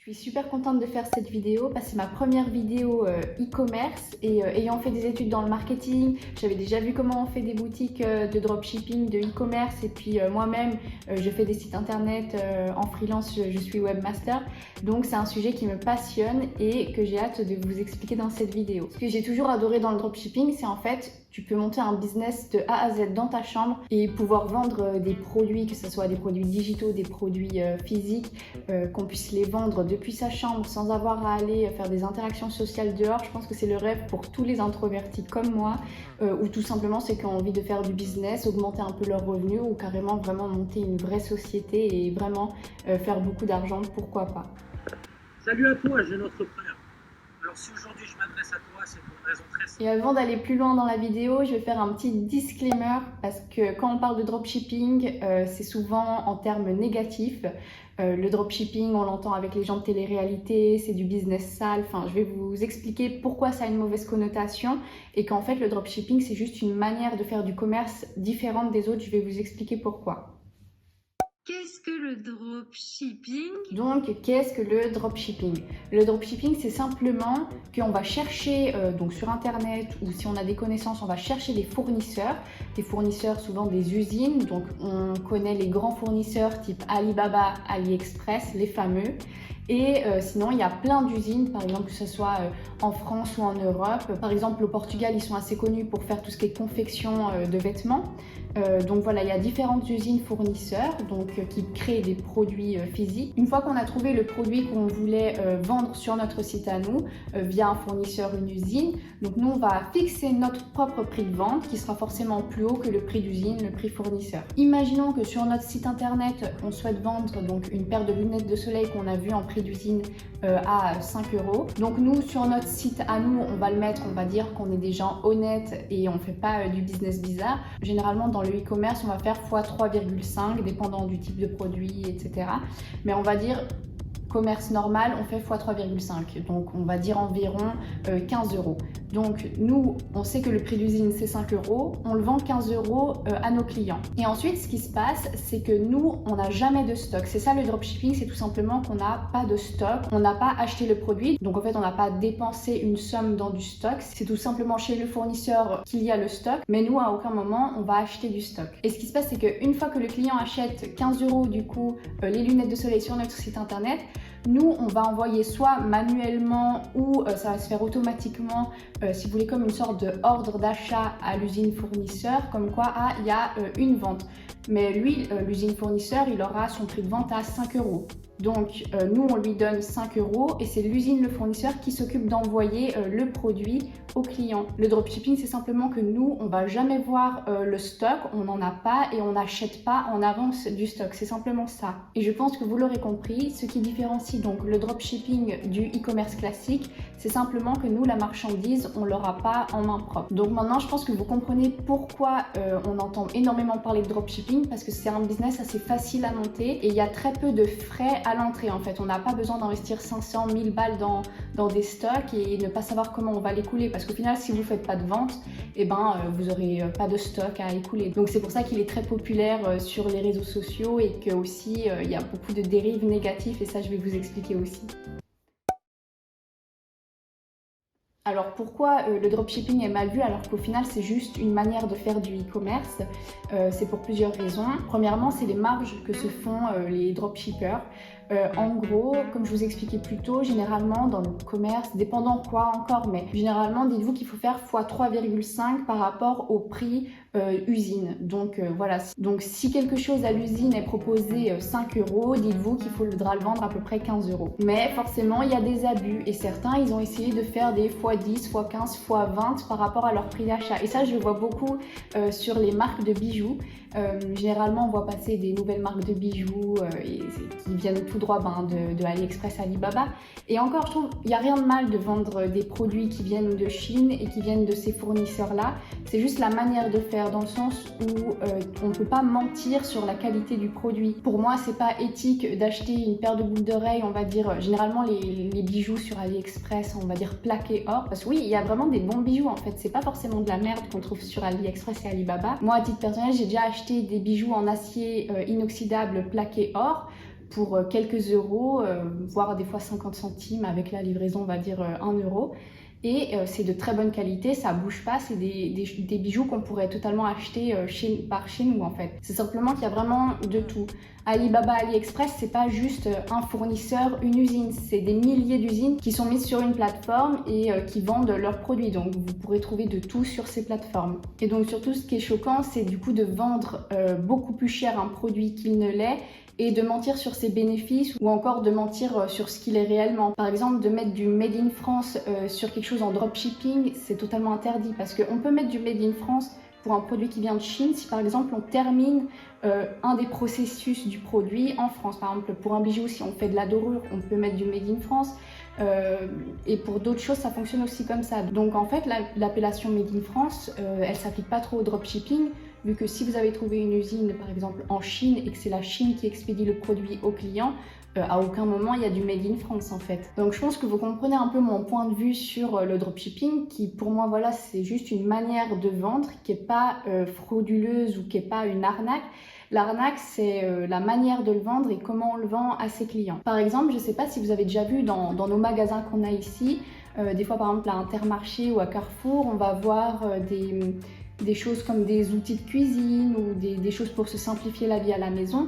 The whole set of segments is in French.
Je suis super contente de faire cette vidéo parce que c'est ma première vidéo e-commerce et ayant fait des études dans le marketing, j'avais déjà vu comment on fait des boutiques de dropshipping, de e-commerce et puis moi-même je fais des sites internet en freelance, je suis webmaster. Donc c'est un sujet qui me passionne et que j'ai hâte de vous expliquer dans cette vidéo. Ce que j'ai toujours adoré dans le dropshipping, c'est en fait tu peux monter un business de A à Z dans ta chambre et pouvoir vendre des produits, que ce soit des produits digitaux, des produits physiques, qu'on puisse les vendre depuis sa chambre sans avoir à aller faire des interactions sociales dehors. Je pense que c'est le rêve pour tous les introvertis comme moi, ou tout simplement ceux qui ont envie de faire du business, augmenter un peu leurs revenus ou carrément vraiment monter une vraie société et vraiment faire beaucoup d'argent, pourquoi pas. Salut à toi, jeune entrepreneur. Alors si aujourd'hui je m'adresse à toi, c'est pour une raison très simple. Et avant d'aller plus loin dans la vidéo, je vais faire un petit disclaimer parce que quand on parle de dropshipping, c'est souvent en termes négatifs. Le dropshipping, on l'entend avec les gens de télé-réalité, c'est du business sale. Enfin, je vais vous expliquer pourquoi ça a une mauvaise connotation et qu'en fait, le dropshipping, c'est juste une manière de faire du commerce différente des autres. Je vais vous expliquer pourquoi. Qu'est-ce que le dropshipping? Donc, qu'est-ce que le dropshipping? Le dropshipping, c'est simplement qu'on va chercher donc sur Internet ou si on a des connaissances, on va chercher des fournisseurs souvent des usines. Donc, on connaît les grands fournisseurs type Alibaba, AliExpress, les fameux. Et sinon, il y a plein d'usines, par exemple que ce soit en France ou en Europe. Par exemple, au Portugal, ils sont assez connus pour faire tout ce qui est confection de vêtements. Donc voilà, il y a différentes usines fournisseurs qui créent des produits physiques. Une fois qu'on a trouvé le produit qu'on voulait vendre sur notre site à nous, via un fournisseur, une usine, donc nous on va fixer notre propre prix de vente qui sera forcément plus haut que le prix d'usine, le prix fournisseur. Imaginons que sur notre site internet, on souhaite vendre donc une paire de lunettes de soleil qu'on a vu en prix d'usine à 5 €. Donc nous, sur notre site à nous, on va le mettre, on va dire qu'on est des gens honnêtes et on ne fait pas du business bizarre. Généralement, dans le e-commerce, on va faire x 3,5, dépendant du type de produit, etc. Mais on va dire commerce normal, on fait x 3,5. Donc on va dire environ 15 €. Donc nous, on sait que le prix d'usine c'est 5 €, on le vend 15 € à nos clients. Et ensuite, ce qui se passe, c'est que nous, on n'a jamais de stock. C'est ça le dropshipping, c'est tout simplement qu'on n'a pas de stock, on n'a pas acheté le produit. Donc en fait, on n'a pas dépensé une somme dans du stock. C'est tout simplement chez le fournisseur qu'il y a le stock, mais nous, à aucun moment, on va acheter du stock. Et ce qui se passe, c'est qu'une fois que le client achète 15 € du coup les lunettes de soleil sur notre site internet, nous, on va envoyer soit manuellement ou ça va se faire automatiquement, si vous voulez, comme une sorte d'ordre d'achat à l'usine fournisseur, comme quoi il y a une vente. Mais lui, l'usine fournisseur, il aura son prix de vente à 5 €. Donc nous, on lui donne 5 € et c'est l'usine, le fournisseur qui s'occupe d'envoyer le produit au client. Le dropshipping, c'est simplement que nous, on va jamais voir le stock, on n'en a pas et on n'achète pas en avance du stock. C'est simplement ça. Et je pense que vous l'aurez compris, ce qui différencie donc le dropshipping du e-commerce classique, c'est simplement que nous, la marchandise, on l'aura pas en main propre. Donc maintenant, je pense que vous comprenez pourquoi on entend énormément parler de dropshipping, parce que c'est un business assez facile à monter et il y a très peu de frais à l'entrée en fait. On n'a pas besoin d'investir 500 000 balles dans des stocks et ne pas savoir comment on va l'écouler, parce qu'au final, si vous ne faites pas de vente, vous n'aurez pas de stock à écouler. Donc c'est pour ça qu'il est très populaire sur les réseaux sociaux et que aussi il y a beaucoup de dérives négatives, et ça je vais vous expliquer aussi. Alors pourquoi le dropshipping est mal vu alors qu'au final c'est juste une manière de faire du e-commerce? C'est pour plusieurs raisons. Premièrement, c'est les marges que se font les dropshippers. En gros, comme je vous expliquais plus tôt, généralement dans le commerce, dépendant quoi encore, mais généralement dites-vous qu'il faut faire x 3,5 par rapport au prix usine. Donc voilà, donc si quelque chose à l'usine est proposé 5 €, dites-vous qu'il faudra le vendre à peu près 15 €. Mais forcément, il y a des abus et certains, ils ont essayé de faire des x 10, x 15, x 20 par rapport à leur prix d'achat. Et ça, je le vois beaucoup sur les marques de bijoux. Généralement, on voit passer des nouvelles marques de bijoux qui viennent tout droit de AliExpress, Alibaba. Et encore, je trouve, il n'y a rien de mal de vendre des produits qui viennent de Chine et qui viennent de ces fournisseurs-là. C'est juste la manière de faire, dans le sens où on ne peut pas mentir sur la qualité du produit. Pour moi, c'est pas éthique d'acheter une paire de boucles d'oreilles, on va dire, généralement les bijoux sur AliExpress, on va dire plaqués or. Parce que oui, il y a vraiment des bons bijoux en fait, c'est pas forcément de la merde qu'on trouve sur AliExpress et Alibaba. Moi, à titre personnel, j'ai déjà acheté des bijoux en acier inoxydable plaqué or. pour quelques euros, voire des fois 50 centimes avec la livraison, on va dire 1 euro. Et c'est de très bonne qualité, ça bouge pas, c'est des bijoux qu'on pourrait totalement acheter par chez nous en fait. C'est simplement qu'il y a vraiment de tout. Alibaba, AliExpress, c'est pas juste un fournisseur, une usine, c'est des milliers d'usines qui sont mises sur une plateforme et qui vendent leurs produits. Donc vous pourrez trouver de tout sur ces plateformes. Et donc surtout ce qui est choquant, c'est du coup de vendre beaucoup plus cher un produit qu'il ne l'est et de mentir sur ses bénéfices ou encore de mentir sur ce qu'il est réellement. Par exemple, de mettre du Made in France sur quelque chose en dropshipping, c'est totalement interdit parce qu'on peut mettre du Made in France pour un produit qui vient de Chine si par exemple on termine un des processus du produit en France. Par exemple, pour un bijou, si on fait de la dorure, on peut mettre du Made in France. Et pour d'autres choses, ça fonctionne aussi comme ça. Donc en fait, l'appellation Made in France, elle s'applique pas trop au dropshipping, vu que si vous avez trouvé une usine, par exemple en Chine, et que c'est la Chine qui expédie le produit au client, à aucun moment il y a du Made in France en fait. Donc je pense que vous comprenez un peu mon point de vue sur le dropshipping, qui pour moi voilà, c'est juste une manière de vendre qui est pas frauduleuse ou qui est pas une arnaque. L'arnaque, c'est la manière de le vendre et comment on le vend à ses clients. Par exemple, je ne sais pas si vous avez déjà vu dans nos magasins qu'on a ici, des fois par exemple à Intermarché ou à Carrefour, on va voir des choses comme des outils de cuisine ou des choses pour se simplifier la vie à la maison.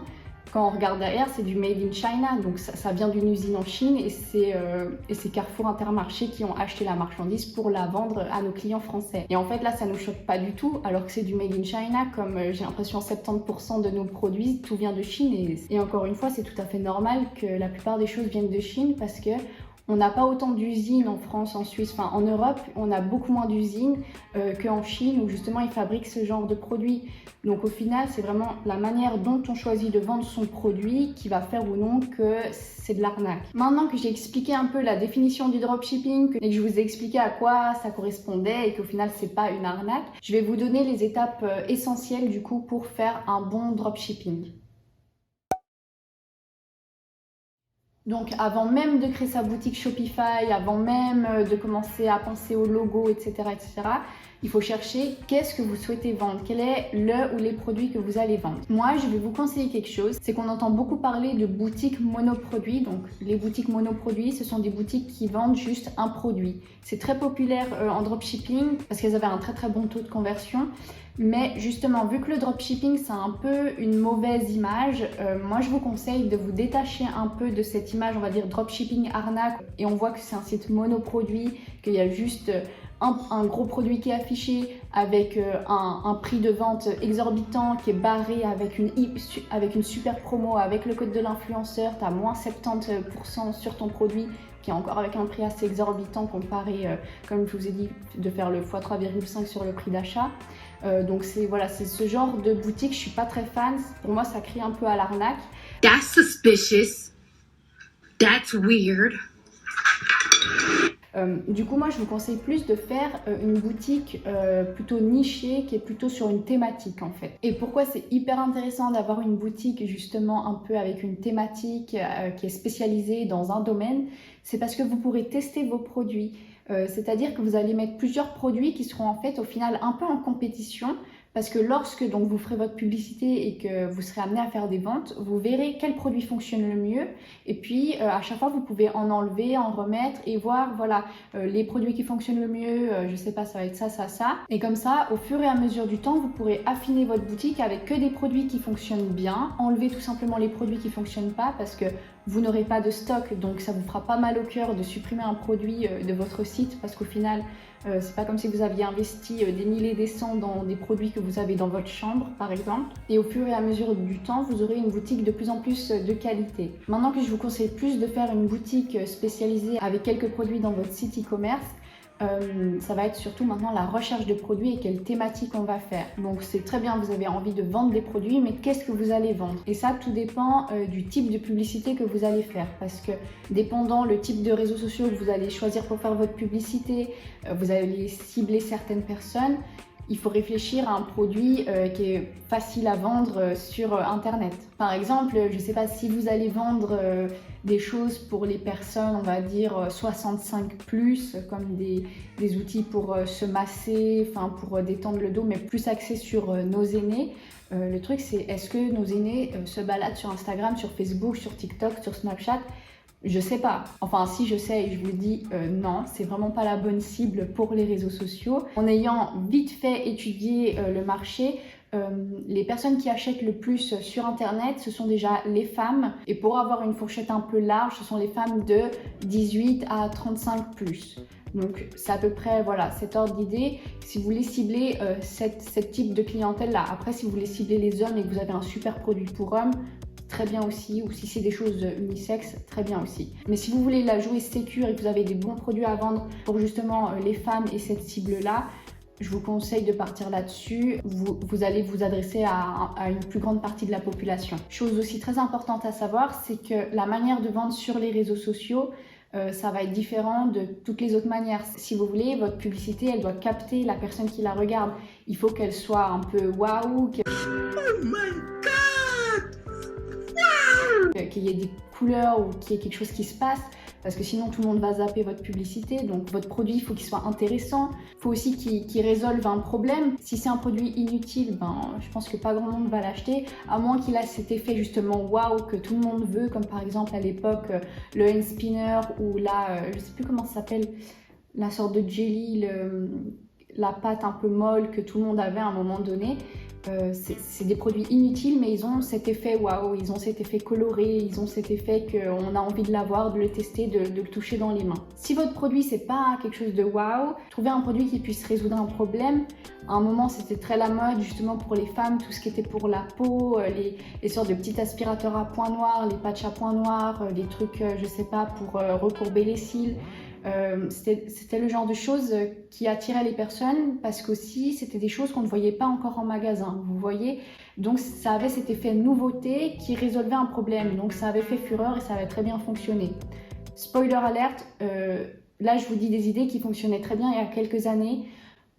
Quand on regarde derrière, c'est du Made in China, donc ça vient d'une usine en Chine et c'est Carrefour, Intermarché qui ont acheté la marchandise pour la vendre à nos clients français. Et en fait là, ça nous choque pas du tout, alors que c'est du Made in China, comme j'ai l'impression 70% de nos produits, tout vient de Chine. Et encore une fois, c'est tout à fait normal que la plupart des choses viennent de Chine parce que on n'a pas autant d'usines en France, en Suisse, enfin en Europe, on a beaucoup moins d'usines qu'en Chine où justement ils fabriquent ce genre de produits. Donc au final, c'est vraiment la manière dont on choisit de vendre son produit qui va faire ou non que c'est de l'arnaque. Maintenant que j'ai expliqué un peu la définition du dropshipping et que je vous ai expliqué à quoi ça correspondait et qu'au final c'est pas une arnaque, je vais vous donner les étapes essentielles du coup pour faire un bon dropshipping. Donc avant même de créer sa boutique Shopify, avant même de commencer à penser au logo, etc., il faut chercher qu'est-ce que vous souhaitez vendre, quel est le ou les produits que vous allez vendre. Moi, je vais vous conseiller quelque chose, c'est qu'on entend beaucoup parler de boutiques monoproduits. Donc les boutiques monoproduits, ce sont des boutiques qui vendent juste un produit. C'est très populaire en dropshipping parce qu'elles avaient un très bon taux de conversion. Mais justement, vu que le dropshipping c'est un peu une mauvaise image, moi je vous conseille de vous détacher un peu de cette image, on va dire dropshipping arnaque, et on voit que c'est un site monoproduit, qu'il y a juste un gros produit qui est affiché avec un prix de vente exorbitant qui est barré avec une super promo, avec le code de l'influenceur, tu as moins 70% sur ton produit, qui est encore avec un prix assez exorbitant comparé, comme je vous ai dit, de faire le x3,5 sur le prix d'achat. Donc c'est ce genre de boutique, je suis pas très fan. Pour moi, ça crie un peu à l'arnaque. That's suspicious. That's weird. Du coup, moi, je vous conseille plus de faire une boutique plutôt nichée, qui est plutôt sur une thématique en fait. Et pourquoi c'est hyper intéressant d'avoir une boutique justement un peu avec une thématique qui est spécialisée dans un domaine, c'est parce que vous pourrez tester vos produits. C'est-à-dire que vous allez mettre plusieurs produits qui seront en fait au final un peu en compétition, parce que lorsque donc vous ferez votre publicité et que vous serez amené à faire des ventes, vous verrez quel produit fonctionne le mieux et puis à chaque fois vous pouvez en enlever, en remettre et voir voilà les produits qui fonctionnent le mieux, je sais pas, ça va être ça, et comme ça au fur et à mesure du temps vous pourrez affiner votre boutique avec que des produits qui fonctionnent bien, enlever tout simplement les produits qui fonctionnent pas parce que vous n'aurez pas de stock, donc ça vous fera pas mal au cœur de supprimer un produit de votre site parce qu'au final c'est pas comme si vous aviez investi des milliers et des cents dans des produits que vous avez dans votre chambre par exemple. Et au fur et à mesure du temps, vous aurez une boutique de plus en plus de qualité. Maintenant que je vous conseille plus de faire une boutique spécialisée avec quelques produits dans votre site e-commerce, ça va être surtout maintenant la recherche de produits et quelle thématique on va faire. Donc c'est très bien, vous avez envie de vendre des produits, mais qu'est-ce que vous allez vendre? Et ça, tout dépend du type de publicité que vous allez faire. Parce que dépendant le type de réseaux sociaux que vous allez choisir pour faire votre publicité, vous allez cibler certaines personnes. Il faut réfléchir à un produit qui est facile à vendre sur Internet. Par exemple, je ne sais pas si vous allez vendre des choses pour les personnes, on va dire 65+, comme des outils pour se masser, enfin pour détendre le dos, mais plus axés sur nos aînés. Le truc c'est, est-ce que nos aînés se baladent sur Instagram, sur Facebook, sur TikTok, sur Snapchat? Je sais pas. Enfin, si je sais et je vous le dis, non, c'est vraiment pas la bonne cible pour les réseaux sociaux. En ayant vite fait étudié le marché, les personnes qui achètent le plus sur Internet, ce sont déjà les femmes. Et pour avoir une fourchette un peu large, ce sont les femmes de 18 à 35+. Donc, c'est à peu près, voilà, cet ordre d'idée. Si vous voulez cibler cette type de clientèle-là, après, si vous voulez cibler les hommes et que vous avez un super produit pour hommes, très bien aussi, ou si c'est des choses unisexes, très bien aussi. Mais si vous voulez la jouer sécure et que vous avez des bons produits à vendre pour justement les femmes et cette cible-là, je vous conseille de partir là-dessus. Vous allez vous adresser à une plus grande partie de la population. Chose aussi très importante à savoir, c'est que la manière de vendre sur les réseaux sociaux, ça va être différent de toutes les autres manières. Si vous voulez, votre publicité, elle doit capter la personne qui la regarde. Il faut qu'elle soit un peu waouh, Oh my God! qu'il y ait des couleurs ou qu'il y ait quelque chose qui se passe, parce que sinon tout le monde va zapper votre publicité. Donc votre produit, il faut qu'il soit intéressant, il faut aussi qu'il résolve un problème. Si c'est un produit inutile, je pense que pas grand monde va l'acheter, à moins qu'il a cet effet justement waouh que tout le monde veut, comme par exemple à l'époque le hand spinner ou je sais plus comment ça s'appelle, la sorte de jelly, la pâte un peu molle que tout le monde avait à un moment donné. C'est des produits inutiles, mais ils ont cet effet waouh, ils ont cet effet coloré, ils ont cet effet qu'on a envie de l'avoir, de le tester, de le toucher dans les mains. Si votre produit c'est pas quelque chose de waouh, trouvez un produit qui puisse résoudre un problème. À un moment c'était très la mode justement pour les femmes, tout ce qui était pour la peau, les sortes de petits aspirateurs à points noirs, les patchs à points noirs, les trucs je sais pas pour recourber les cils. C'était le genre de choses qui attiraient les personnes parce qu'aussi c'était des choses qu'on ne voyait pas encore en magasin, vous voyez, donc ça avait cet effet nouveauté qui résolvait un problème, donc ça avait fait fureur et ça avait très bien fonctionné. Spoiler alert, là je vous dis des idées qui fonctionnaient très bien il y a quelques années.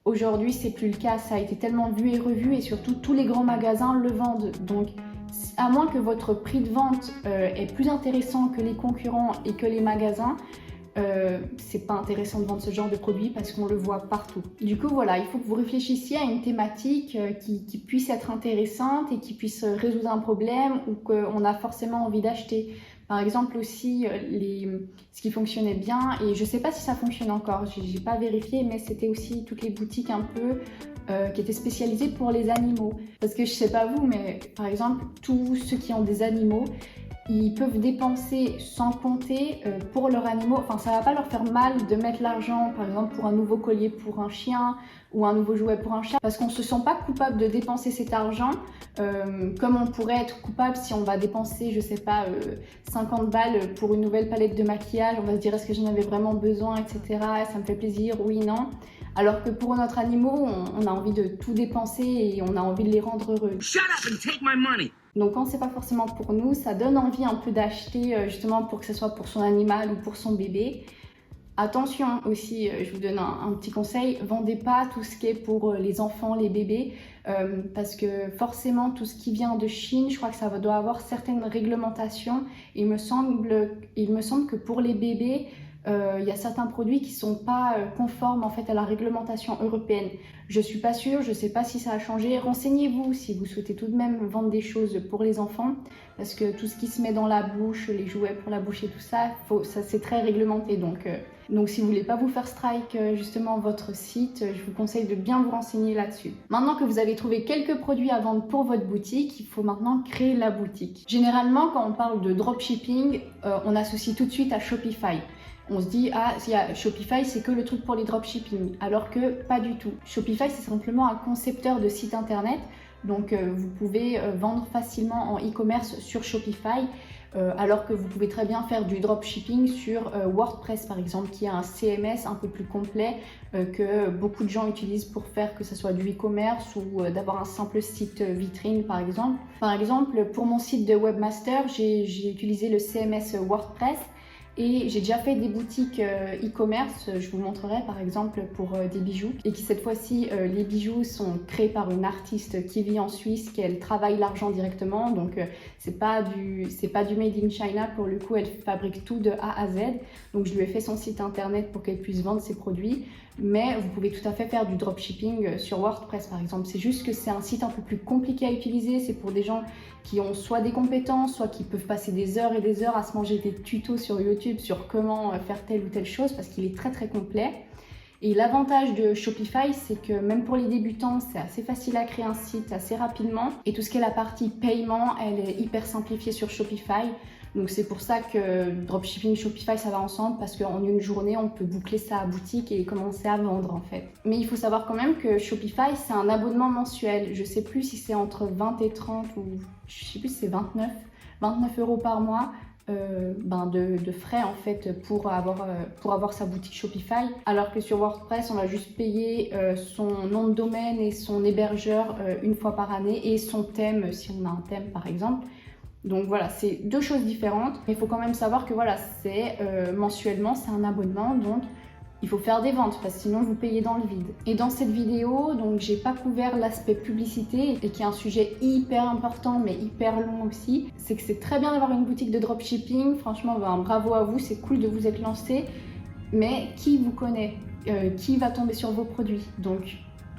Aujourd'hui c'est plus le cas, ça a été tellement vu et revu et surtout tous les grands magasins le vendent, donc à moins que votre prix de vente est plus intéressant que les concurrents et que les magasins, c'est pas intéressant de vendre ce genre de produit parce qu'on le voit partout. Du coup voilà, il faut que vous réfléchissiez à une thématique qui puisse être intéressante et qui puisse résoudre un problème ou qu'on a forcément envie d'acheter. Par exemple aussi, ce qui fonctionnait bien, et je sais pas si ça fonctionne encore, j'ai pas vérifié, mais c'était aussi toutes les boutiques un peu qui étaient spécialisées pour les animaux. Parce que je sais pas vous, mais par exemple, tous ceux qui ont des animaux, ils peuvent dépenser sans compter pour leurs animaux. Enfin, ça va pas leur faire mal de mettre l'argent, par exemple, pour un nouveau collier pour un chien ou un nouveau jouet pour un chat, parce qu'on se sent pas coupable de dépenser cet argent comme on pourrait être coupable si on va dépenser, je sais pas, 50 balles pour une nouvelle palette de maquillage. On va se dire, est-ce que j'en avais vraiment besoin, etc. Ça me fait plaisir, oui, non. Alors que pour notre animaux, on a envie de tout dépenser et on a envie de les rendre heureux. Shut up and take my money! Donc quand c'est pas forcément pour nous, ça donne envie un peu d'acheter justement pour que ce soit pour son animal ou pour son bébé. Attention aussi, je vous donne un petit conseil, vendez pas tout ce qui est pour les enfants, les bébés, parce que forcément tout ce qui vient de Chine, je crois que ça doit avoir certaines réglementations. Il me semble que pour les bébés, il y a certains produits qui sont pas conformes en fait à la réglementation européenne. Je suis pas sûre, je sais pas si ça a changé. Renseignez-vous si vous souhaitez tout de même vendre des choses pour les enfants, parce que tout ce qui se met dans la bouche, les jouets pour la bouche et tout ça, c'est très réglementé. Donc si vous voulez pas vous faire strike justement votre site, je vous conseille de bien vous renseigner là-dessus. Maintenant que vous avez trouvé quelques produits à vendre pour votre boutique, il faut maintenant créer la boutique. Généralement, quand on parle de dropshipping, on associe tout de suite à Shopify. On se dit, ah, Shopify, c'est que le truc pour les dropshipping, alors que pas du tout. Shopify, c'est simplement un concepteur de site internet, donc vous pouvez vendre facilement en e-commerce sur Shopify, alors que vous pouvez très bien faire du dropshipping sur WordPress par exemple, qui est un CMS un peu plus complet que beaucoup de gens utilisent pour faire que ce soit du e-commerce ou d'avoir un simple site vitrine par exemple. Par exemple, pour mon site de webmaster, j'ai utilisé le CMS WordPress. Et j'ai déjà fait des boutiques e-commerce, je vous montrerai par exemple pour des bijoux. Et qui cette fois-ci, les bijoux sont créés par une artiste qui vit en Suisse, qu'elle travaille l'argent directement. Donc c'est pas du made in China, pour le coup elle fabrique tout de A à Z. Donc je lui ai fait son site internet pour qu'elle puisse vendre ses produits. Mais vous pouvez tout à fait faire du dropshipping sur WordPress par exemple. C'est juste que c'est un site un peu plus compliqué à utiliser. C'est pour des gens qui ont soit des compétences, soit qui peuvent passer des heures et des heures à se manger des tutos sur YouTube sur comment faire telle ou telle chose, parce qu'il est très très complet. Et l'avantage de Shopify, c'est que même pour les débutants, c'est assez facile à créer un site assez rapidement. Et tout ce qui est la partie paiement, elle est hyper simplifiée sur Shopify. Donc c'est pour ça que dropshipping, Shopify, ça va ensemble, parce qu'en une journée, on peut boucler sa boutique et commencer à vendre en fait. Mais il faut savoir quand même que Shopify, c'est un abonnement mensuel. Je sais plus si c'est entre 20 et 30 ou je sais plus si c'est 29 € par mois. De frais en fait pour avoir sa boutique Shopify, alors que sur WordPress on va juste payer son nom de domaine et son hébergeur une fois par année, et son thème si on a un thème par exemple. Donc voilà, c'est deux choses différentes, mais il faut quand même savoir que voilà, c'est mensuellement, c'est un abonnement, donc il faut faire des ventes parce que sinon vous payez dans le vide. Et dans cette vidéo, donc j'ai pas couvert l'aspect publicité, et qui est un sujet hyper important mais hyper long aussi. C'est que c'est très bien d'avoir une boutique de dropshipping, franchement bravo à vous, c'est cool de vous être lancé, mais qui vous connaît, qui va tomber sur vos produits? Donc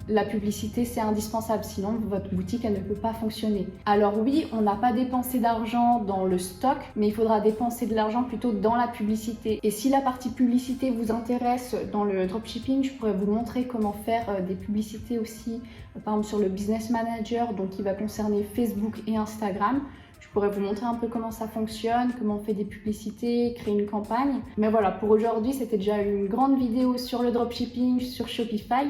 la publicité c'est indispensable, sinon votre boutique elle ne peut pas fonctionner. Alors oui, on n'a pas dépensé d'argent dans le stock, mais il faudra dépenser de l'argent plutôt dans la publicité. Et si la partie publicité vous intéresse dans le dropshipping, je pourrais vous montrer comment faire des publicités aussi, par exemple sur le Business Manager, donc qui va concerner Facebook et Instagram. Je pourrais vous montrer un peu comment ça fonctionne, comment on fait des publicités, créer une campagne. Mais voilà, pour aujourd'hui, c'était déjà une grande vidéo sur le dropshipping, sur Shopify.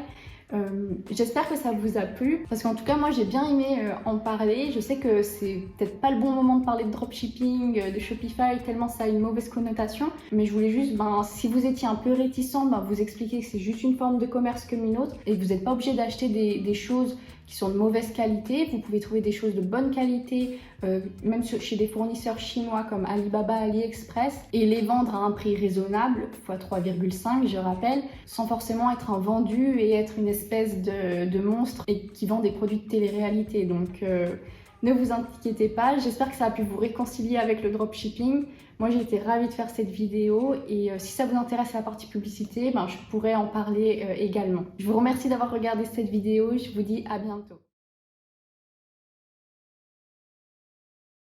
J'espère que ça vous a plu, parce qu'en tout cas moi j'ai bien aimé en parler. Je sais que c'est peut-être pas le bon moment de parler de dropshipping, de Shopify, tellement ça a une mauvaise connotation, mais je voulais juste, si vous étiez un peu réticent, vous expliquer que c'est juste une forme de commerce comme une autre, et que vous n'êtes pas obligé d'acheter des choses qui sont de mauvaise qualité. Vous pouvez trouver des choses de bonne qualité, même chez des fournisseurs chinois comme Alibaba, AliExpress, et les vendre à un prix raisonnable, x 3,5 je rappelle, sans forcément être un vendu et être une espèce de monstre et qui vend des produits de télé-réalité. Donc ne vous inquiétez pas, j'espère que ça a pu vous réconcilier avec le dropshipping. Moi j'ai été ravie de faire cette vidéo, et si ça vous intéresse la partie publicité, je pourrais en parler également. Je vous remercie d'avoir regardé cette vidéo, je vous dis à bientôt.